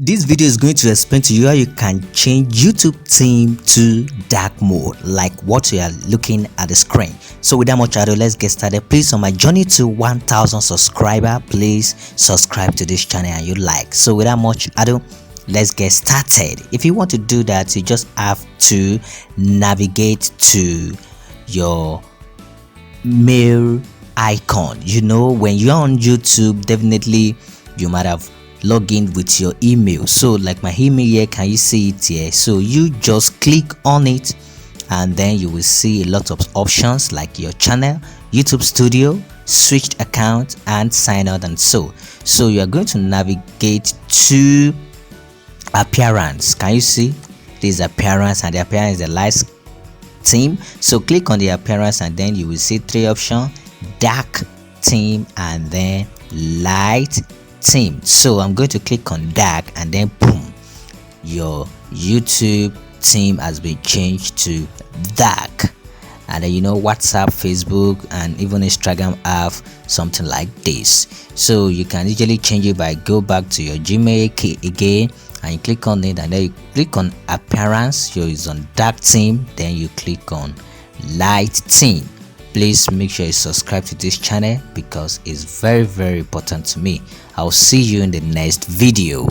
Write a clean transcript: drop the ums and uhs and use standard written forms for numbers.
This video is going to explain to you how you can change YouTube theme to dark mode, like what you are looking at the screen. So without much ado, let's get started. Please, on my journey to 1000 subscriber, please subscribe to this channel and you like. So without much ado, let's get started. If you want to do that, you just have to navigate to your mail icon. You know, when you're on YouTube, definitely you might have log in with your email. So like my email here, can you see it here? So you just click on it and then you will see a lot of options like your channel, YouTube Studio, switched account, and sign out, and so you are going to navigate to appearance. Can you see this appearance? And the appearance is the light theme. So click on the appearance and then you will see three options: dark theme and then light theme. So I'm going to click on dark and then boom, your YouTube theme has been changed to dark. And then, you know, WhatsApp, Facebook, and even Instagram have something like this. So you can usually change it by go back to your Gmail key again and you click on it, and then you click on appearance, yours on dark theme, then you click on light theme. Please make sure you subscribe to this channel because it's very important to me. I'll see you in the next video.